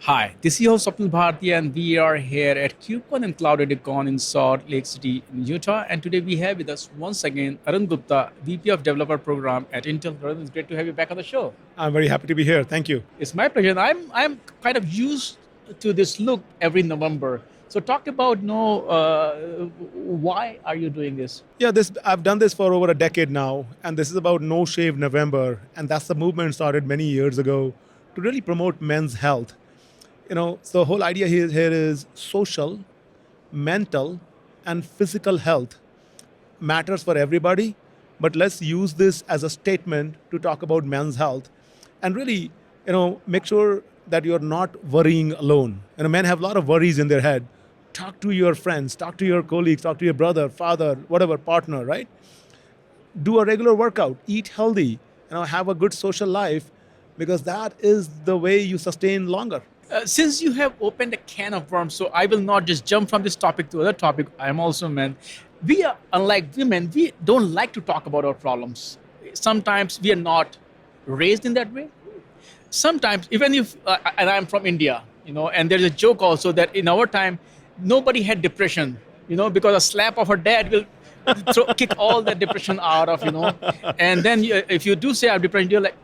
Hi, this is your host Swapnil Bharti, and we are here at KubeCon and CloudNativeCon in Salt Lake City, in Utah. And today we have with us once again Arun Gupta, VP of Developer Program at Intel. Arun, it's great to have you back on the show. I'm very happy to be here. Thank you. It's my pleasure. And I'm kind of used to this look every November. So talk about why are you doing this? Yeah, this I've done this for over a decade now, and this is about No Shave November, and that's the movement started many years ago to really promote men's health. So the whole idea here is social, mental, and physical health matters for everybody, but let's use this as a statement to talk about men's health and really, make sure that you're not worrying alone. Men have a lot of worries in their head. Talk to your friends, talk to your colleagues, talk to your brother, father, whatever partner, right? Do a regular workout, eat healthy, have a good social life, because that is the way you sustain longer. Since you have opened a can of worms, so I will not just jump from this topic to other topic. I am also a man. We are unlike women. We don't like to talk about our problems. Sometimes we are not raised in that way. Sometimes, even if, and I'm from India, and there's a joke also that in our time, nobody had depression, because a slap of her dad will kick all that depression out of, And then if you do say I'm depressed, you're like,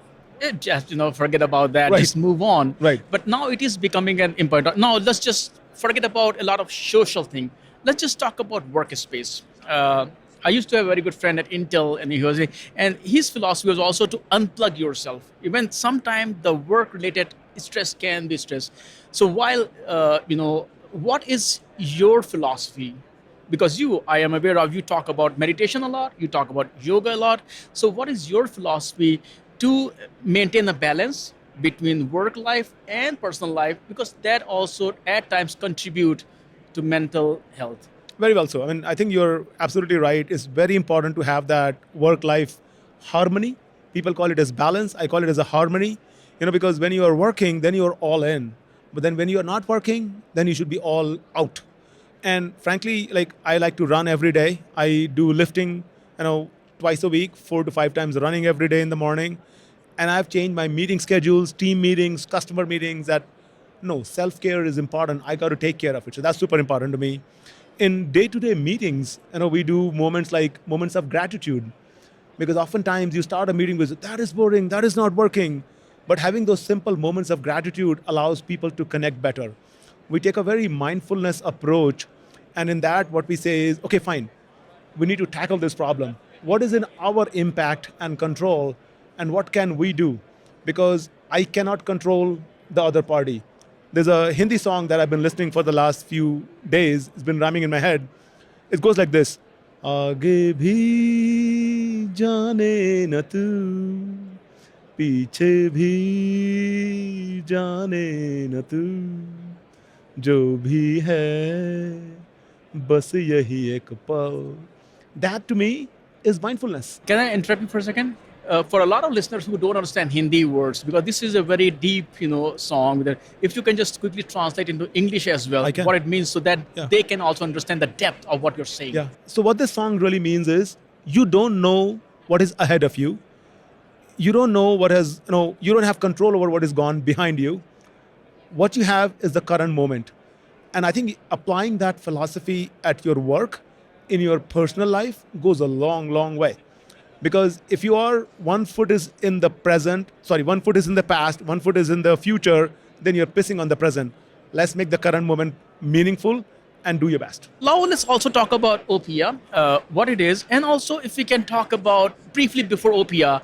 just forget about that, Right. just move on. Right. But now it is becoming an important. Now let's just forget about a lot of social thing. Let's just talk about workspace. I used to have a very good friend at Intel, and and his philosophy was also to unplug yourself. Even sometimes the work-related stress can be stress. So while what is your philosophy? Because I am aware of, you talk about meditation a lot, you talk about yoga a lot. So what is your philosophy to maintain a balance between work life and personal life? Because that also at times contribute to mental health. Very well so. I think you're absolutely right. It's very important to have that work-life harmony. People call it as balance. I call it as a harmony. Because when you are working, then you're all in. But then when you are not working, then you should be all out. And frankly, like I like to run every day. I do lifting, twice a week, 4 to 5 times running every day in the morning. And I've changed my meeting schedules, team meetings, customer meetings. That no, self-care is important. I got to take care of it. So that's super important to me. In day-to-day meetings, we do moments like moments of gratitude, because oftentimes you start a meeting with that is boring, that is not working. But having those simple moments of gratitude allows people to connect better. We take a very mindfulness approach, and in that, what we say is, okay, fine, we need to tackle this problem. What is in our impact and control, and what can we do? Because I cannot control the other party. There's a Hindi song that I've been listening for the last few days. It's been rhyming in my head. It goes like this. Aage bhi jaane na tu, पीछे भी जाने न तू, जो भी है बस यही एक पल. That to me is mindfulness. Can I interrupt you for a second? For a lot of listeners who don't understand Hindi words, because this is a very deep, song, that if you can just quickly translate into English as well, I can. what it means, so that Yeah. they can also understand the depth of what you're saying. Yeah. So what this song really means is you don't know what is ahead of you. You don't know what has, you don't have control over what is gone behind you. What you have is the current moment. And I think applying that philosophy at your work, in your personal life, goes a long, long way. Because if you are one foot is in the one foot is in the past, one foot is in the future, then you're pissing on the present. Let's make the current moment meaningful and do your best. Now let's also talk about OPIA, what it is, and also if we can talk about briefly before OPIA,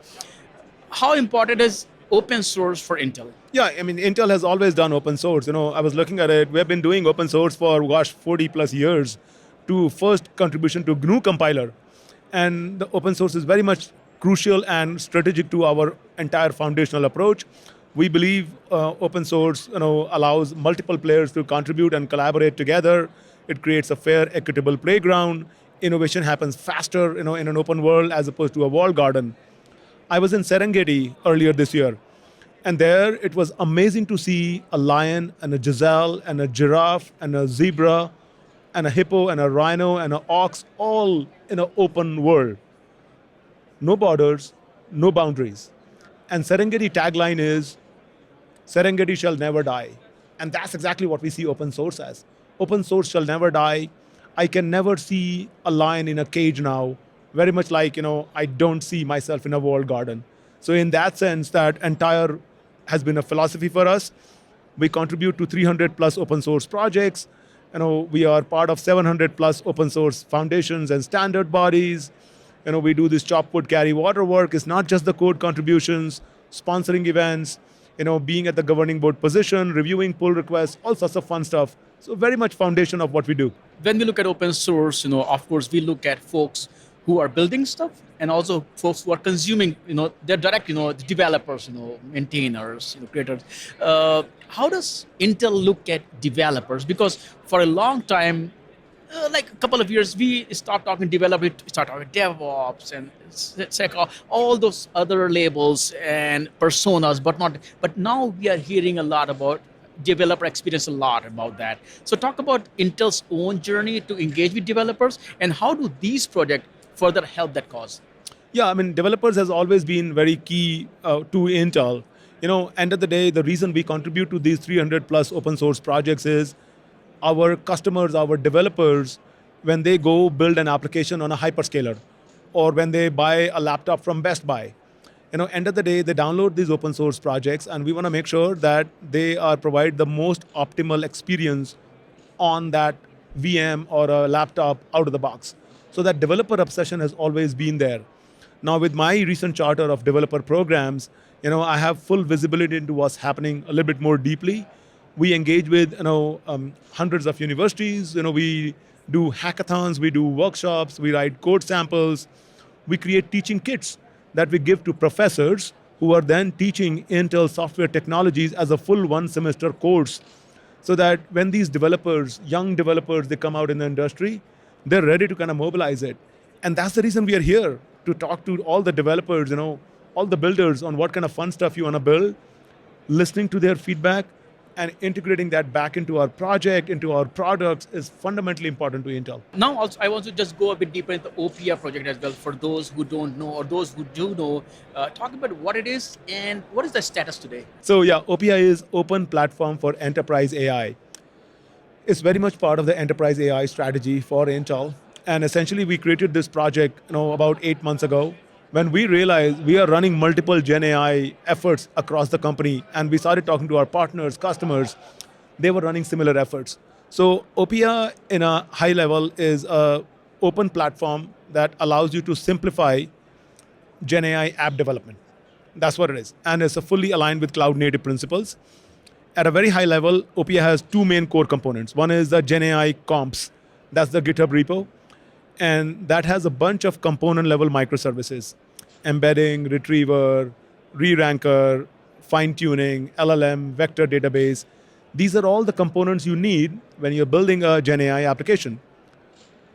how important is open source for Intel? Yeah, Intel has always done open source. I was looking at it. We've been doing open source for, 40 plus years, to first contribution to GNU compiler. And the open source is very much crucial and strategic to our entire foundational approach. We believe open source, allows multiple players to contribute and collaborate together. It creates a fair, equitable playground. Innovation happens faster, in an open world as opposed to a walled garden. I was in Serengeti earlier this year, and there it was amazing to see a lion and a gazelle and a giraffe and a zebra and a hippo and a rhino and an ox all in an open world. No borders, no boundaries. And Serengeti tagline is, Serengeti shall never die. And that's exactly what we see open source as. Open source shall never die. I can never see a lion in a cage now, very much like, I don't see myself in a walled garden. So in that sense, that entire has been a philosophy for us. We contribute to 300 plus open source projects. We are part of 700 plus open source foundations and standard bodies. We do this chop wood carry water work. It's not just the code contributions, sponsoring events, being at the governing board position, reviewing pull requests, all sorts of fun stuff. So very much foundation of what we do. When we look at open source, of course, we look at folks who are building stuff and also folks who are consuming, they're direct, the developers, maintainers, creators. How does Intel look at developers? Because for a long time, like a couple of years, we start talking developer, start talking DevOps and all those other labels and personas, but now we are hearing a lot about developer experience, a lot about that. So talk about Intel's own journey to engage with developers and how do these projects further help that cause? Yeah, developers has always been very key to Intel. End of the day, the reason we contribute to these 300 plus open source projects is our customers, our developers, when they go build an application on a hyperscaler or when they buy a laptop from Best Buy, end of the day, they download these open source projects and we want to make sure that they are provide the most optimal experience on that VM or a laptop out of the box. So that developer obsession has always been there. Now with my recent charter of developer programs, I have full visibility into what's happening a little bit more deeply. We engage with hundreds of universities. We do hackathons, we do workshops, we write code samples, we create teaching kits that we give to professors who are then teaching Intel software technologies as a full one semester course, so that when these developers, young developers, they come out in the industry, they're ready to kind of mobilize it. And that's the reason we are here, to talk to all the developers, all the builders on what kind of fun stuff you want to build, listening to their feedback, and integrating that back into our project, into our products is fundamentally important to Intel. Now, also, I want to just go a bit deeper into the OPIA project as well. For those who don't know or those who do know, talk about what it is and what is the status today. So yeah, OPIA is Open Platform for Enterprise AI. It's very much part of the enterprise AI strategy for Intel. And essentially, we created this project, about 8 months ago, when we realized we are running multiple Gen AI efforts across the company, and we started talking to our partners, customers, they were running similar efforts. So OPIA, in a high level, is an open platform that allows you to simplify Gen AI app development. That's what it is. And it's fully aligned with cloud native principles. At a very high level, OPIA has two main core components. One is the Gen AI comps. That's the GitHub repo. And that has a bunch of component level microservices: embedding, retriever, re-ranker, fine-tuning, LLM, vector database. These are all the components you need when you're building a Gen AI application.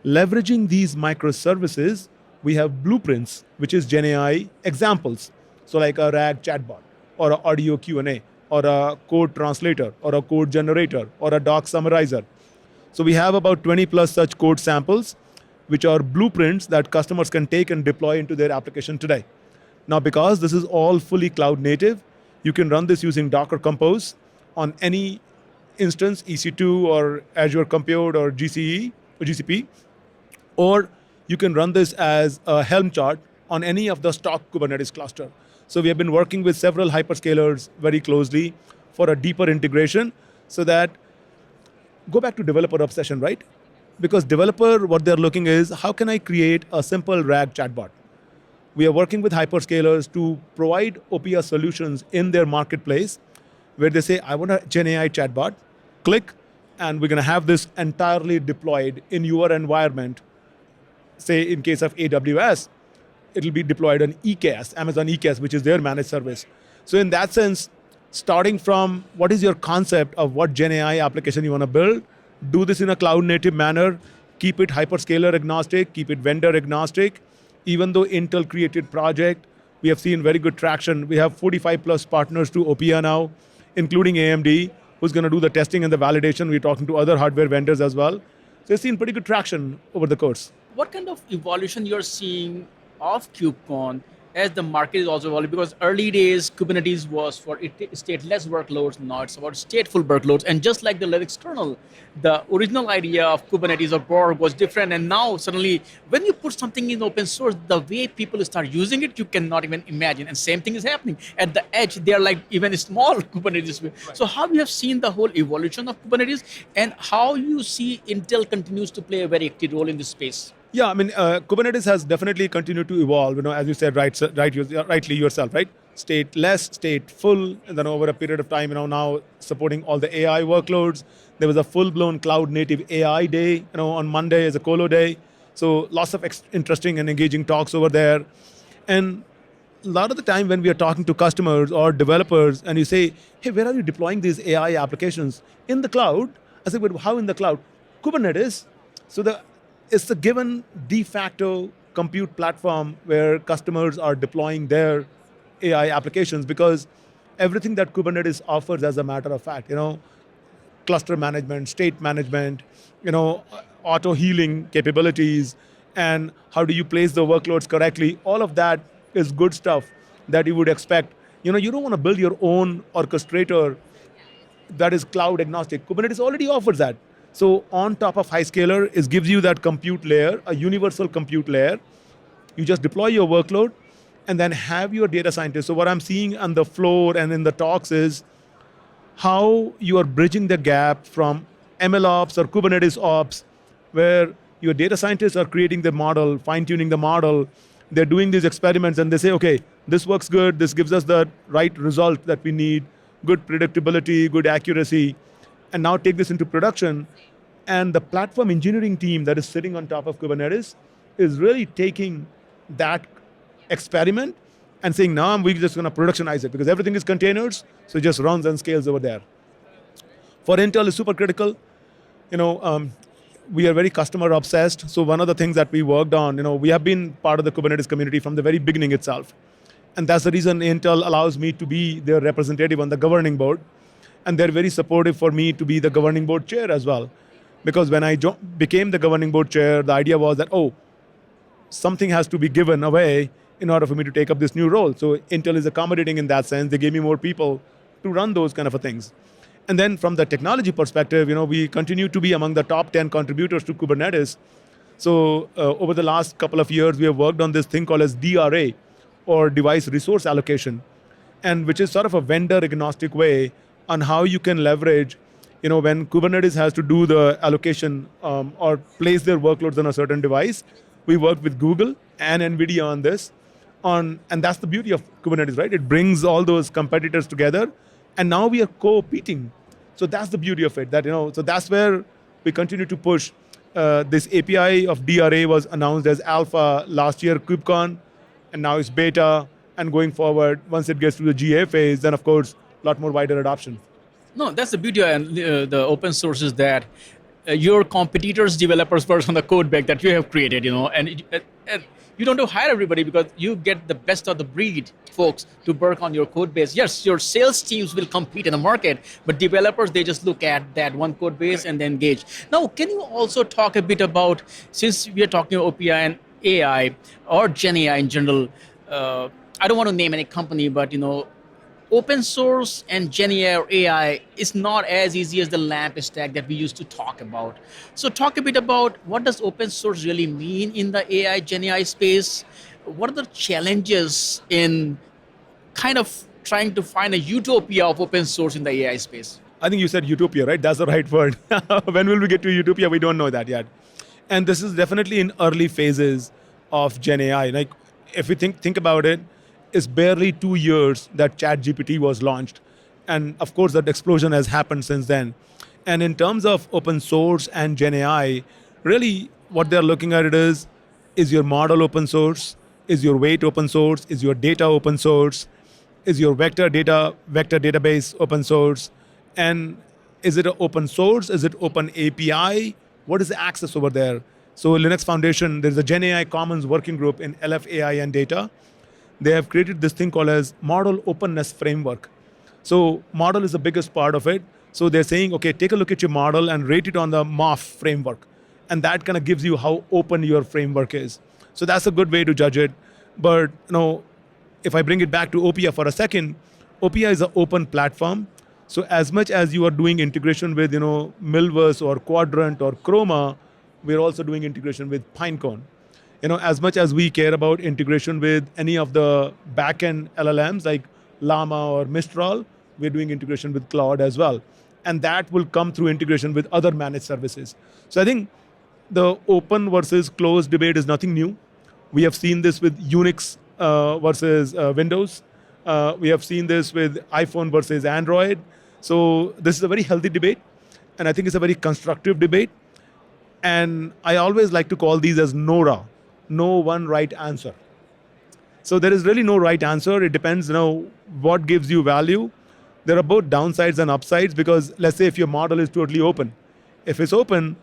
Leveraging these microservices, we have blueprints, which is Gen AI examples. So like a RAG chatbot, or an audio Q&A, or a code translator, or a code generator, or a doc summarizer. So we have about 20 plus such code samples, which are blueprints that customers can take and deploy into their application today. Now, because this is all fully cloud native, you can run this using Docker Compose on any instance, EC2 or Azure Compute or GCE or GCP, or you can run this as a Helm chart on any of the stock Kubernetes cluster. So we have been working with several hyperscalers very closely for a deeper integration, so that, go back to developer obsession, right? Because developer, what they're looking is, how can I create a simple RAG chatbot? We are working with hyperscalers to provide OPIA solutions in their marketplace, where they say, I want a Gen AI chatbot, click, and we're going to have this entirely deployed in your environment. Say in case of AWS, it'll be deployed on EKS, Amazon EKS, which is their managed service. So in that sense, starting from what is your concept of what Gen AI application you want to build, do this in a cloud native manner, keep it hyperscaler agnostic, keep it vendor agnostic. Even though Intel created project, we have seen very good traction. We have 45 plus partners to OPIA now, including AMD, who's going to do the testing and the validation. We're talking to other hardware vendors as well. So we've seen pretty good traction over the course. What kind of evolution you're seeing of KubeCon as the market is also evolving, because early days Kubernetes was for stateless workloads. Now it's about stateful workloads. And just like the Linux kernel, the original idea of Kubernetes or Borg was different. And now suddenly, when you put something in open source, the way people start using it, you cannot even imagine. And same thing is happening at the edge. They are like even small Kubernetes. Right. So how you have seen the whole evolution of Kubernetes, and how you see Intel continues to play a very active role in this space? Yeah, I mean, Kubernetes has definitely continued to evolve. As you said, rightly yourself, right? Stateless, stateful, and then over a period of time, now supporting all the AI workloads. There was a full-blown cloud-native AI day, on Monday is a Colo day. So lots of interesting and engaging talks over there. And a lot of the time when we are talking to customers or developers, and you say, "Hey, where are you deploying these AI applications in the cloud?" I say, "But how in the cloud?" Kubernetes. So it's the given de facto compute platform where customers are deploying their AI applications, because everything that Kubernetes offers, as a matter of fact, cluster management, state management, auto healing capabilities, and how do you place the workloads correctly, all of that is good stuff that you would expect. You don't want to build your own orchestrator that is cloud agnostic. Kubernetes already offers that. So on top of Highscaler, it gives you that compute layer, a universal compute layer. You just deploy your workload and then have your data scientists. So what I'm seeing on the floor and in the talks is how you are bridging the gap from ML ops or Kubernetes ops, where your data scientists are creating the model, fine-tuning the model. They're doing these experiments and they say, okay, this works good. This gives us the right result that we need, good predictability, good accuracy. And now take this into production. And the platform engineering team that is sitting on top of Kubernetes is really taking that experiment and saying, now we're just going to productionize it, because everything is containers, so it just runs and scales over there. For Intel, is super critical. We are very customer obsessed. So one of the things that we worked on, we have been part of the Kubernetes community from the very beginning itself. And that's the reason Intel allows me to be their representative on the governing board. And they're very supportive for me to be the governing board chair as well. Because when I became the governing board chair, the idea was that, something has to be given away in order for me to take up this new role. So Intel is accommodating in that sense. They gave me more people to run those kind of things. And then from the technology perspective, we continue to be among the top 10 contributors to Kubernetes. So over the last couple of years, we have worked on this thing called as DRA, or device resource allocation, and which is sort of a vendor agnostic way on how you can leverage, when Kubernetes has to do the allocation or place their workloads on a certain device. We worked with Google and NVIDIA on this. And that's the beauty of Kubernetes, right? It brings all those competitors together, and now we are competing. So that's the beauty of it. So that's where we continue to push. This API of DRA was announced as alpha last year, KubeCon, and now it's beta. And going forward, once it gets to the GA phase, then of course, a lot more wider adoption. No, that's the beauty and the open source is that your competitors, developers work on the code base that you have created, and you don't have to hire everybody, because you get the best of the breed folks to work on your code base. Yes, your sales teams will compete in the market, but developers, they just look at that one code base and then engage. Now, can you also talk a bit about, since we are talking about OPI and AI or Gen AI in general, I don't want to name any company, but open source and Gen AI or AI is not as easy as the lamp stack that we used to talk about. So talk a bit about, what does open source really mean in the AI, Gen AI space? What are the challenges in kind of trying to find a utopia of open source in the AI space? I think you said utopia, right? That's the right word. When will we get to utopia? We don't know that yet. And this is definitely in early phases of Gen AI. Like, if we think about it, it's barely 2 years that ChatGPT was launched. And of course, that explosion has happened since then. And in terms of open source and Gen AI, really what they're looking at it is your model open source? Is your weight open source? Is your data open source? Is your vector database open source? And is it open source? Is it open API? What is the access over there? So Linux Foundation, there's a Gen AI Commons working group in LFAI and data. They have created this thing called as model openness framework. So model is the biggest part of it. So they're saying, okay, take a look at your model and rate it on the MOF framework. And that kind of gives you how open your framework is. So that's a good way to judge it. But if I bring it back to Opia for a second, Opia is an open platform. So as much as you are doing integration with Milvus or Quadrant or Chroma, we're also doing integration with Pinecone. As much as we care about integration with any of the backend LLMs like Llama or Mistral, we're doing integration with Claude as well. And that will come through integration with other managed services. So I think the open versus closed debate is nothing new. We have seen this with Unix versus Windows. We have seen this with iPhone versus Android. So this is a very healthy debate, and I think it's a very constructive debate. And I always like to call these as NORA, no one right answer. So there is really no right answer. It depends, what gives you value. There are both downsides and upsides because let's say if your model is totally open. If it's open,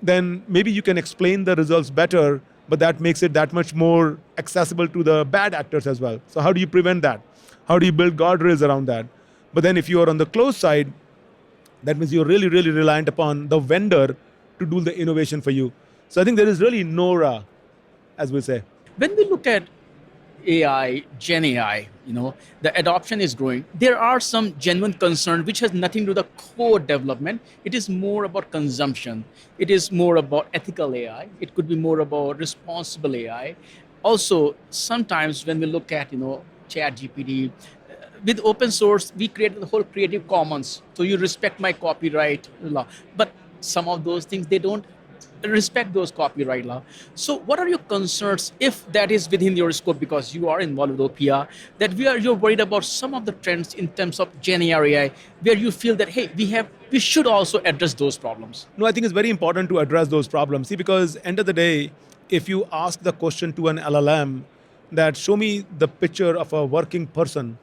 then maybe you can explain the results better, but that makes it that much more accessible to the bad actors as well. So how do you prevent that? How do you build guardrails around that? But then if you are on the closed side, that means you're really, really reliant upon the vendor to do the innovation for you. So I think there is really NORA, as we say. When we look at AI, Gen AI, the adoption is growing. There are some genuine concerns which has nothing to do with the core development. It is more about consumption. It is more about ethical AI. It could be more about responsible AI. Also, sometimes when we look at, Chat GPT, with open source, we created the whole Creative Commons. So you respect my copyright law. But some of those things, they don't respect those copyright law. So what are your concerns if that is within your scope, because you are involved with OPIA, that you're worried about some of the trends in terms of Gen AI, where you feel that, hey, we should also address those problems? No, I think it's very important to address those problems. See, because end of the day, if you ask the question to an LLM that show me the picture of a working person,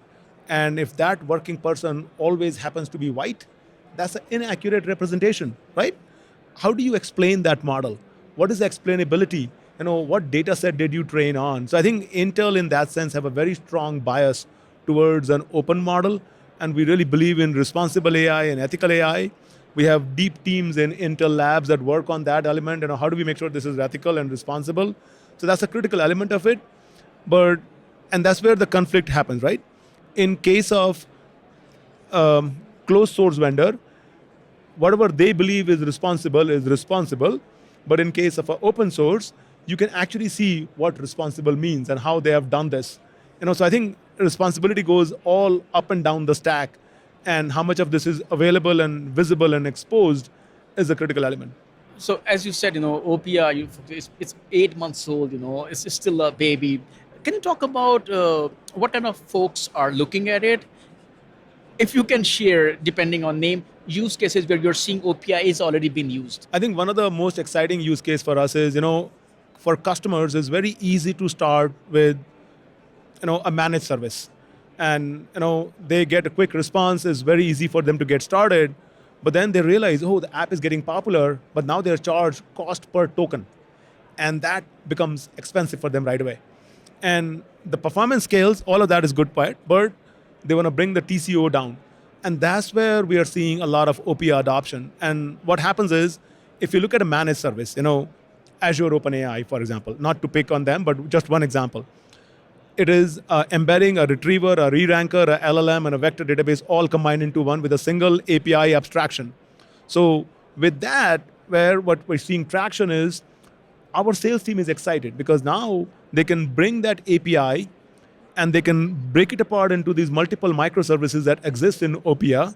and if that working person always happens to be white, that's an inaccurate representation, right? How do you explain that model? What is the explainability? What data set did you train on? So I think Intel in that sense have a very strong bias towards an open model, and we really believe in responsible AI and ethical AI. We have deep teams in Intel labs that work on that element. How do we make sure this is ethical and responsible? So that's a critical element of it. And that's where the conflict happens, right? In case of closed source vendor, whatever they believe is responsible. But in case of open source, you can actually see what responsible means and how they have done this. So I think responsibility goes all up and down the stack, and how much of this is available and visible and exposed is a critical element. So as you said, OPIA, it's 8 months old, it's still a baby. Can you talk about what kind of folks are looking at it? If you can share, depending on name, use cases where you're seeing OPI is already been used. I think one of the most exciting use case for us is, for customers, it's very easy to start with, a managed service. And, they get a quick response. It's very easy for them to get started. But then they realize, the app is getting popular, but now they're charged cost per token. And that becomes expensive for them right away. And the performance scales, all of that is good part, but they want to bring the TCO down. And that's where we are seeing a lot of OPIA adoption. And what happens is, if you look at a managed service, Azure OpenAI, for example, not to pick on them, but just one example. It is embedding a retriever, a re-ranker, a LLM, and a vector database all combined into one with a single API abstraction. So with that, what we're seeing traction is, our sales team is excited because now they can bring that API and they can break it apart into these multiple microservices that exist in OPIA,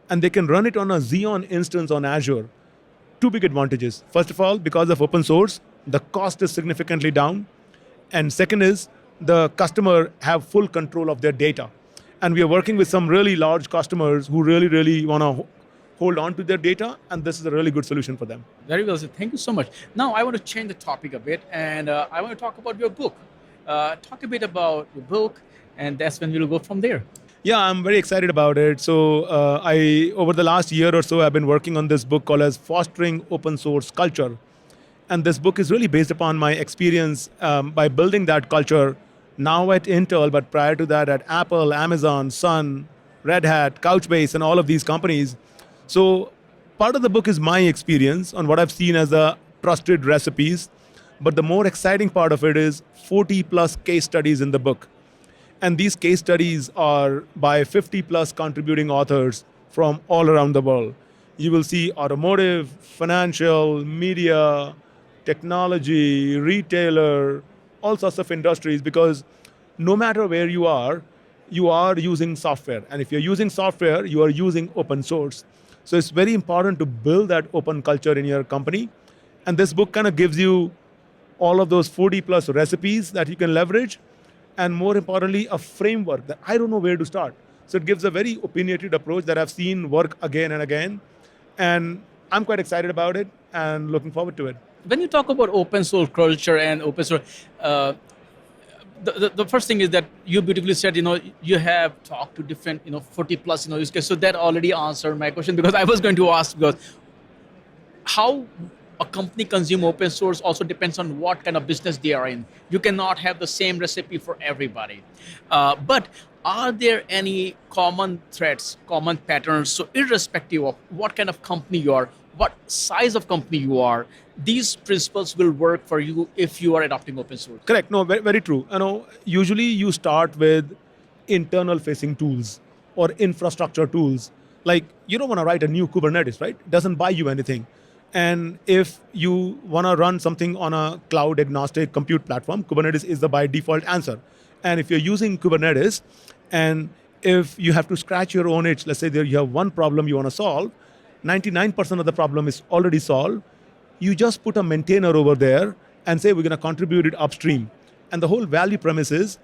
and they can run it on a Xeon instance on Azure. Two big advantages. First of all, because of open source, the cost is significantly down. And second is, the customer have full control of their data. And we are working with some really large customers who really, really want to hold on to their data, and this is a really good solution for them. Very well said. Thank you so much. Now, I want to change the topic a bit, and I want to talk about your book. Talk a bit about your book, and that's when we'll go from there. Yeah, I'm very excited about it. So over the last year or so, I've been working on this book called as Fostering Open Source Culture. And this book is really based upon my experience by building that culture now at Intel, but prior to that at Apple, Amazon, Sun, Red Hat, Couchbase, and all of these companies. So part of the book is my experience on what I've seen as the trusted recipes. But the more exciting part of it is 40 plus case studies in the book. And these case studies are by 50 plus contributing authors from all around the world. You will see automotive, financial, media, technology, retailer, all sorts of industries, because no matter where you are using software. And if you're using software, you are using open source. So it's very important to build that open culture in your company. And this book kind of gives you all of those 40 plus recipes that you can leverage, and more importantly, a framework that I don't know where to start. So it gives a very opinionated approach that I've seen work again and again. And I'm quite excited about it and looking forward to it. When you talk about open source culture and open source, the first thing is that you beautifully said, you have talked to different, 40 plus, use cases. So that already answered my question, because I was going to ask, because how a company consume open source also depends on what kind of business they are in. You cannot have the same recipe for everybody. But are there any common threads, common patterns? So irrespective of what kind of company you are, what size of company you are, these principles will work for you if you are adopting open source. Correct. No, very, very true. Usually you start with internal facing tools or infrastructure tools. Like, you don't want to write a new Kubernetes, right? It doesn't buy you anything. And if you want to run something on a cloud agnostic compute platform, Kubernetes is the by default answer. And if you're using Kubernetes, and if you have to scratch your own itch, let's say there you have one problem you want to solve, 99% of the problem is already solved. You just put a maintainer over there and say, we're going to contribute it upstream. And the whole value premise is,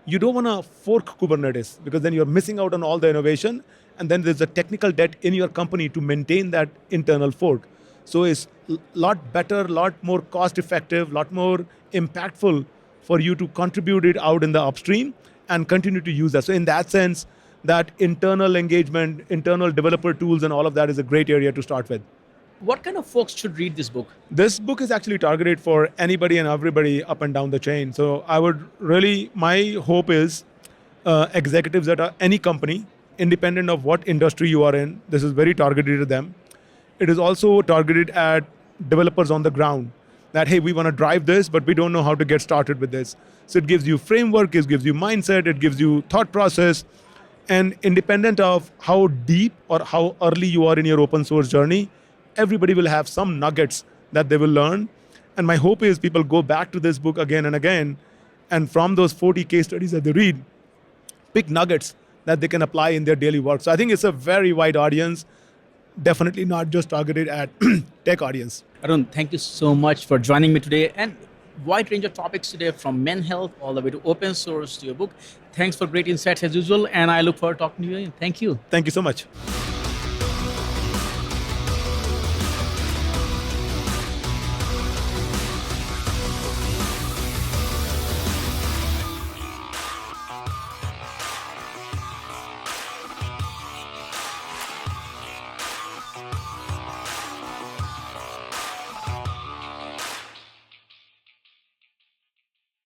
you don't want to fork Kubernetes, because then you're missing out on all the innovation. And then there's a technical debt in your company to maintain that internal fork. So it's a lot better, lot more cost effective, lot more impactful for you to contribute it out in the upstream and continue to use that. So in that sense, that internal engagement, internal developer tools and all of that is a great area to start with. What kind of folks should read this book? This book is actually targeted for anybody and everybody up and down the chain. So I would really, my hope is executives at any company, independent of what industry you are in, this is very targeted to them. It is also targeted at developers on the ground, that, hey, we want to drive this, but we don't know how to get started with this. So it gives you framework, it gives you mindset, it gives you thought process. And independent of how deep or how early you are in your open source journey, everybody will have some nuggets that they will learn. And my hope is people go back to this book again and again, and from those 40 case studies that they read, pick nuggets that they can apply in their daily work. So I think it's a very wide audience, definitely not just targeted at tech audience. Arun, thank you so much for joining me today, and wide range of topics today, from men health all the way to open source to your book. Thanks for great insights as usual, and I look forward to talking to you again. Thank you. Thank you so much.